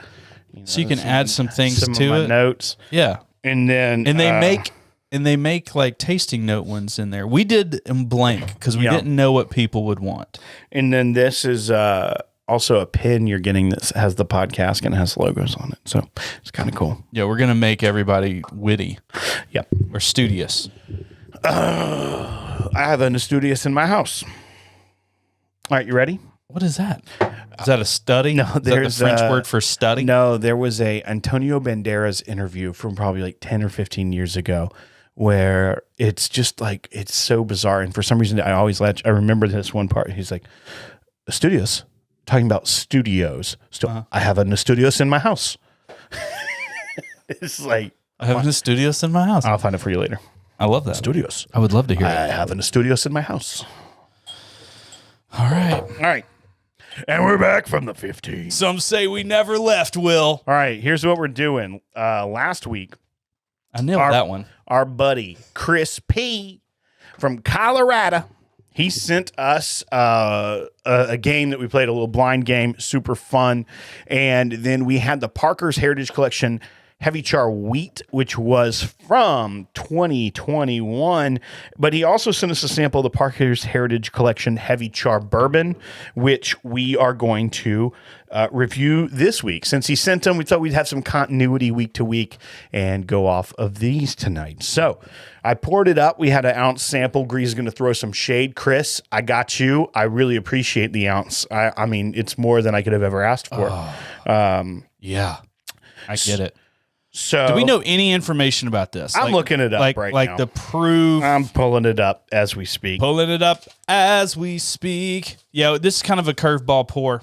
so you can add some things to my it. Notes. Yeah. And then... And they make like tasting note ones in there. We did in blank because we didn't know what people would want. And then this is also a pin you're getting that has the podcast and it has logos on it. So it's kind of cool. Yeah, we're going to make everybody witty. Yep. Or studious. I have a studious in my house. All right, you ready? What is that? Is that a study? No, there's the French word for study. No, there was a Antonio Banderas interview from probably like 10 or 15 years ago where it's just like, it's so bizarre. And for some reason, I remember this one part. He's like, studios, talking about studios. I have a studios in my house. It's like, I have a studios in my house. I'll find it for you later. I love that. Studios. I would love to hear I it. have a studios in my house. All right. All right. And we're back from the 15. Some say we never left, Will. All right, here's what we're doing. Last week, I nailed that one. Our buddy Chris P from Colorado, he sent us a game that we played, a little blind game, super fun. And then we had the Parker's Heritage Collection Heavy Char Wheat, which was from 2021. But he also sent us a sample of the Parker's Heritage Collection Heavy Char Bourbon, which we are going to review this week. Since he sent them, we thought we'd have some continuity week to week and go off of these tonight. So I poured it up. We had an ounce sample. Greeze is going to throw some shade. Chris, I got you. I really appreciate the ounce. I mean, it's more than I could have ever asked for. Yeah, I get it. So, do we know any information about this? I'm looking it up right now. Like the proof. I'm pulling it up as we speak. Yeah, this is kind of a curveball pour.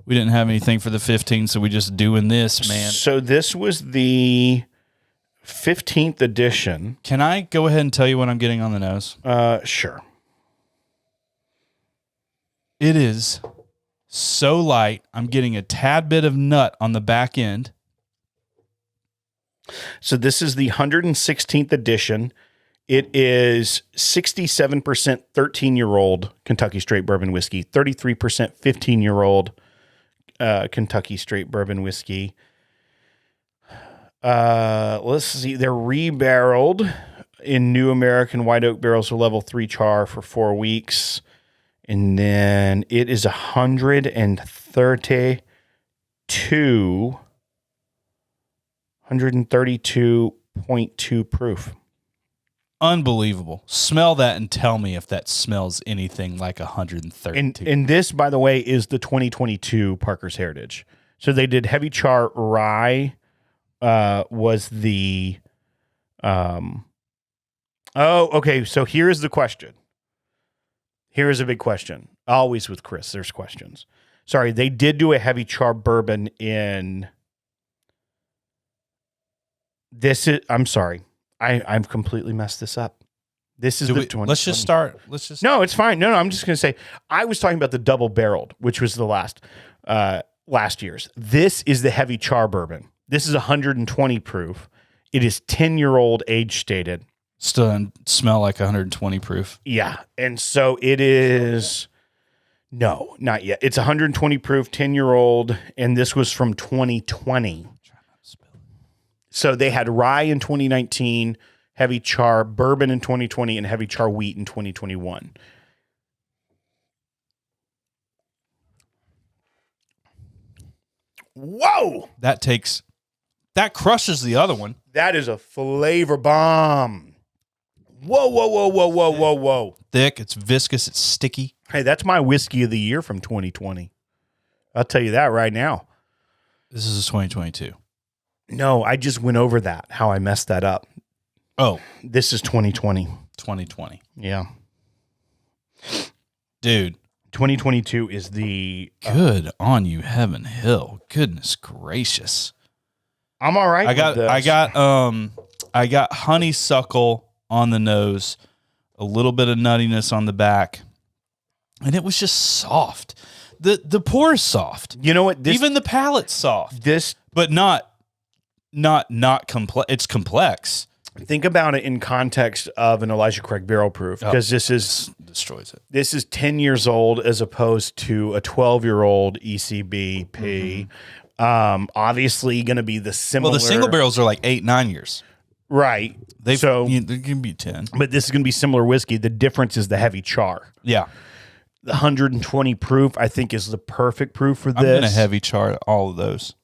We didn't have anything for the 15, so we just doing this, man. So this was the 15th edition. Can I go ahead and tell you what I'm getting on the nose? Sure. It is so light. I'm getting a tad bit of nut on the back end. So this is the 116th edition. It is 67% 13-year-old Kentucky straight bourbon whiskey, 33% 15-year-old Kentucky straight bourbon whiskey. Let's see. They're rebarreled in New American White Oak barrels with level 3 char for 4 weeks. And then it is 132.2 proof. Unbelievable. Smell that and tell me if that smells anything like 132. And this, by the way, is the 2022 Parker's Heritage. So they did Heavy Char Rye was the... okay. So here's the question. Here is a big question. Always with Chris, there's questions. Sorry, they did do a Heavy Char Bourbon in... I'm sorry. I've completely messed this up. This is the 20. Let's just start. No, it's fine. No, I'm just going to say, I was talking about the double barreled, which was the last year's. This is the Heavy Char Bourbon. This is 120 proof. It is 10-year-old age stated. Still doesn't smell like 120 proof. Yeah. And so it is, no, not yet. It's 120 proof, 10-year-old, and this was from 2020. So they had rye in 2019, Heavy Char Bourbon in 2020, and Heavy Char Wheat in 2021. Whoa! That crushes the other one. That is a flavor bomb. Whoa, whoa, whoa, whoa, whoa, whoa, whoa. Thick, it's viscous, it's sticky. Hey, that's my whiskey of the year from 2020. I'll tell you that right now. This is 2022. No, I just went over that, how I messed that up. Oh. This is 2020. 2020. Yeah. Dude. 2022 is the... Good on you, Heaven Hill. Goodness gracious. I'm all right with this. I got honeysuckle on the nose, a little bit of nuttiness on the back, and it was just soft. The pour is soft. You know what? Even the palate's soft. But not complex. It's complex. Think about it in context of an Elijah Craig barrel proof, because this destroys it. This is 10 years old as opposed to a 12-year-old ECBP. Obviously going to be the similar. Well, the single barrels are like 8-9 years. Right. They can be 10. But this is going to be similar whiskey. The difference is the Heavy Char. Yeah. The 120 proof, I think, is the perfect proof for this. I'm going to Heavy Char all of those.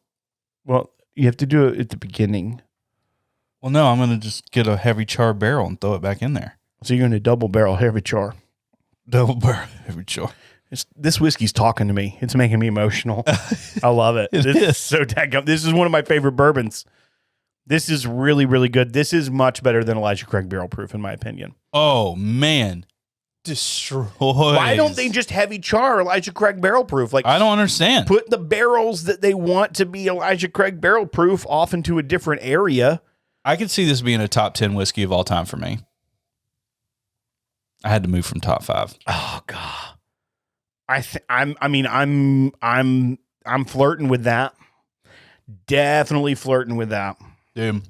Well, you have to do it at the beginning. Well, no, I'm going to just get a Heavy Char barrel and throw it back in there. So you're going to double barrel Heavy Char. Double barrel Heavy Char. This whiskey's talking to me. It's making me emotional. I love it. This is so daggum. This is one of my favorite bourbons. This is really, really good. This is much better than Elijah Craig barrel proof, in my opinion. Oh, man. Destroys. Why don't they just Heavy Char Elijah Craig barrel proof? Like, I don't understand. Put the barrels that they want to be Elijah Craig barrel proof off into a different area. I could see this being a top 10 whiskey of all time for me. I had to move from top 5. Oh, God. I'm flirting with that. Definitely flirting with that. Dude.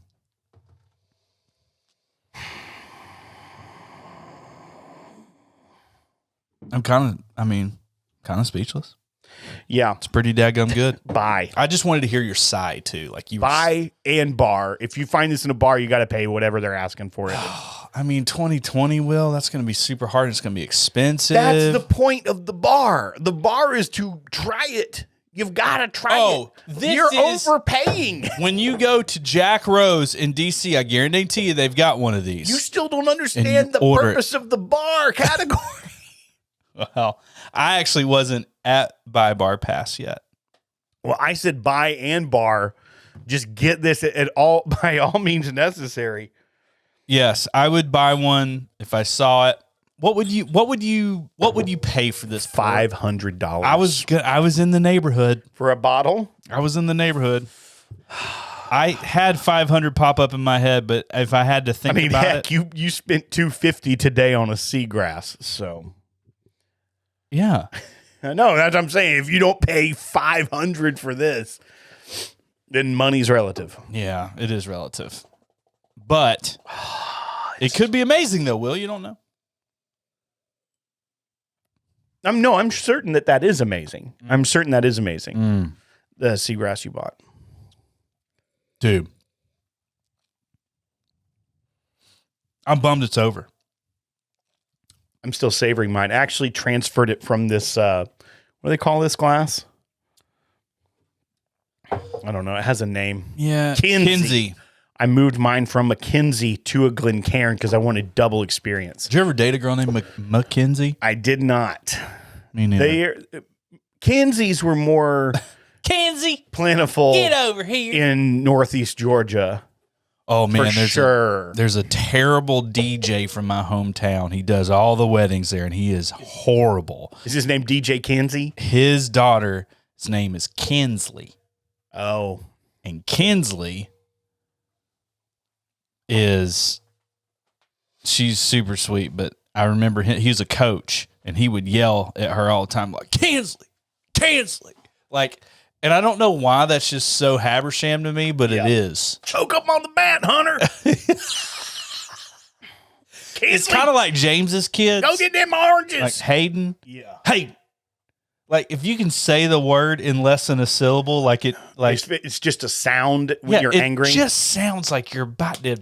I'm kind of speechless. Yeah. It's pretty daggum good. Buy. I just wanted to hear your sigh too. Like you buy and bar. If you find this in a bar, you got to pay whatever they're asking for it. 2020, Will, that's going to be super hard. It's going to be expensive. That's the point of the bar. The bar is to try it. You've got to try it. You're overpaying. When you go to Jack Rose in DC, I guarantee you they've got one of these. You still don't understand the purpose of the bar category. Well, I actually wasn't at Buy Bar Pass yet. Well, I said buy and bar. Just get this by all means necessary. Yes, I would buy one if I saw it. What would you pay for this? $500. I was in the neighborhood for a bottle. I was in the neighborhood. I had 500 pop up in my head, but if I had to think about it, you spent $250 today on a seagrass, so yeah. I know, that's what I'm saying. If you don't pay $500 for this, then money's relative. Yeah, it is relative. But it could be amazing though, Will. You don't know. I'm certain that is amazing. I'm certain that is amazing. The seagrass you bought. Dude. I'm bummed it's over. I'm still savoring mine. I actually transferred it from this, what do they call this glass? I don't know. It has a name. Yeah. Kinsey. I moved mine from McKinsey to a Glencairn because I wanted double experience. Did you ever date a girl named McKinsey? I did not. Me neither. Kinseys were more Kinsey plentiful. Get over here. In Northeast Georgia. Oh man, there's there's a terrible DJ from my hometown. He does all the weddings there, and he is horrible. Is his name DJ Kinsey? His daughter's name is Kinsley. Oh, and Kinsley she's super sweet, but I remember he was a coach, and he would yell at her all the time, like Kinsley, like. And I don't know why that's just so Habersham to me, but it is. Choke up on the bat, Hunter. It's kind of like James's kids. Go get them oranges. Like Hayden. Yeah. Hayden. Like if you can say the word in less than a syllable, it's just a sound when you're angry. It just sounds like you're about to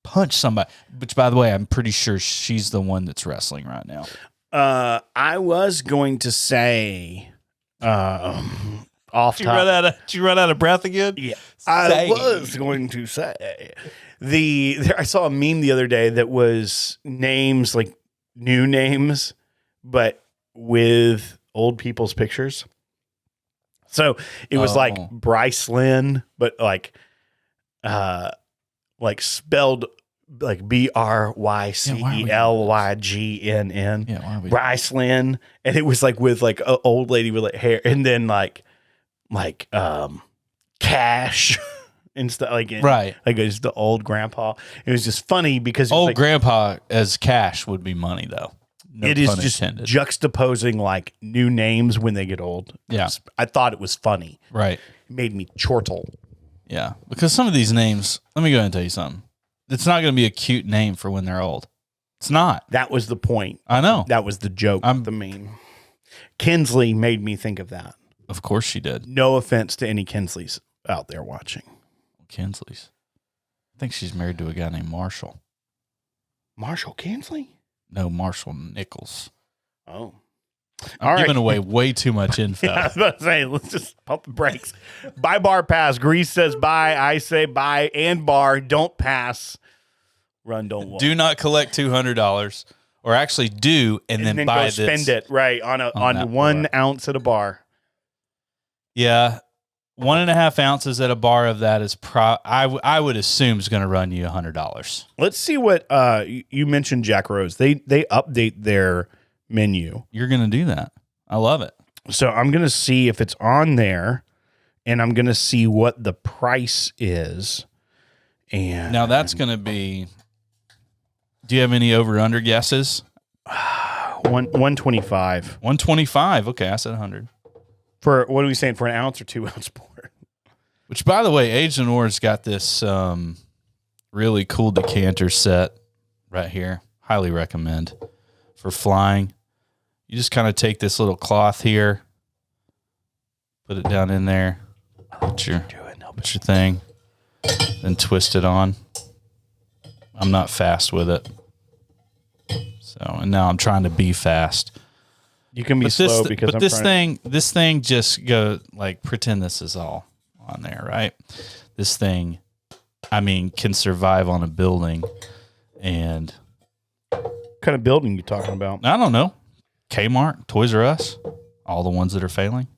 punch somebody. Which, by the way, I'm pretty sure she's the one that's wrestling right now. I was going to say. Did you run out of breath again? Yeah, I was going to say I saw a meme the other day that was names like new names, but with old people's pictures. So it was like Bryce Lynn, but like spelled like BRYCELYGNN. Yeah, Bryce Lynn, and it was like with like an old lady with like hair, and then like Cash and stuff like right, like it's the old grandpa. It was just funny because old grandpa as Cash would be money though. No it is just juxtaposing like new names when they get old. Yeah, I thought it was funny. Right, it made me chortle. Yeah, because some of these names. Let me go ahead and tell you something. It's not going to be a cute name for when they're old. It's not. That was the point. I know. That was the joke. The meme. Kinsley made me think of that. Of course she did. No offense to any Kinsleys out there watching. Kinsleys. I think she's married to a guy named Marshall. Marshall Kinsley? No, Marshall Nichols. Oh. I'm giving away way too much info. Yeah, I was about to say, let's just pump the brakes. Buy bar pass. Grease says buy. I say buy and bar. Don't pass. Run, don't walk. Do not collect $200, or actually do, and then buy go this. Spend it right on 1 ounce at a bar. Yeah, 1.5 ounces at a bar of that is I would assume is going to run you $100. Let's see what you mentioned. Jack Rose. They update their menu. You're going to do that. I love it. So I'm going to see if it's on there, and I'm going to see what the price is. And now that's going to be. Do you have any over/under guesses? 125. 125. Okay, I said 100. For what are we saying? For an ounce or 2 ounce pour? Which, by the way, Aged Lenore's got this really cool decanter set right here. Highly recommend for flying. You just kind of take this little cloth here, put it down in there, put your thing, then twist it on. I'm not fast with it. So, and now I'm trying to be fast. You can be slow because I'm this thing just go like pretend this is all on there, right? This thing, I mean, can survive on a building. And what kind of building you talking about? I don't know. Kmart, Toys R Us, all the ones that are failing.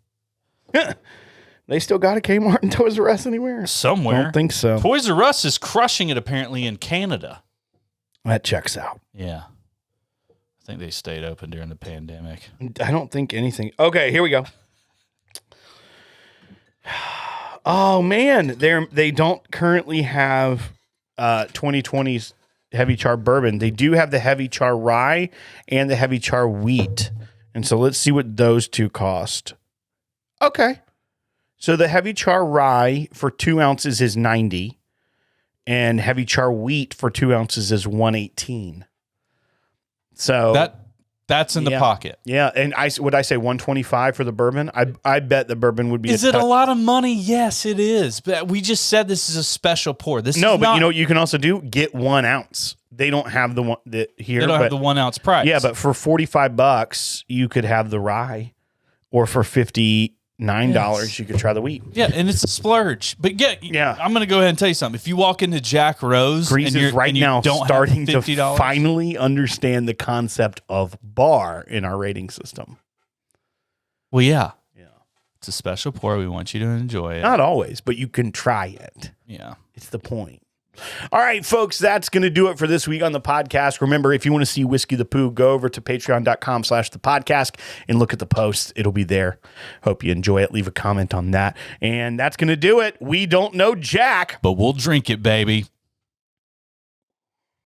They still got a Kmart and Toys R Us anywhere? Somewhere. I don't think so. Toys R Us is crushing it apparently in Canada. That checks out. Yeah. I think they stayed open during the pandemic. I don't think anything. Okay, here we go. Oh man, they don't currently have 2020's Heavy Char bourbon. They do have the Heavy Char rye and the Heavy Char wheat. And so let's see what those two cost. Okay. So the Heavy Char rye for 2 ounces is $90, and Heavy Char wheat for 2 ounces is $118. So that's in the pocket. Yeah, and would I say $125 for the bourbon? I bet the bourbon would be. Is it a lot of money? Yes, it is. But we just said this is a special pour. But you know what you can also do? Get 1 ounce. They don't have the one that here. They don't have the 1 ounce price. Yeah, but for $45, you could have the rye, or for $59, you could try the wheat. Yeah, and it's a splurge. But yeah, I'm going to go ahead and tell you something. If you walk into Jack Rose, Greeze is right now starting to finally understand the concept of bar in our rating system. Well, yeah. It's a special pour. We want you to enjoy it. Not always, but you can try it. Yeah. It's the point. All right, folks, that's going to do it for this week on the podcast. Remember, if you want to see Whiskey the Pooh, go over to patreon.com/thepodcast and look at the post. It'll be there. Hope you enjoy it. Leave a comment on that. And that's going to do it. We don't know Jack, but we'll drink it, baby.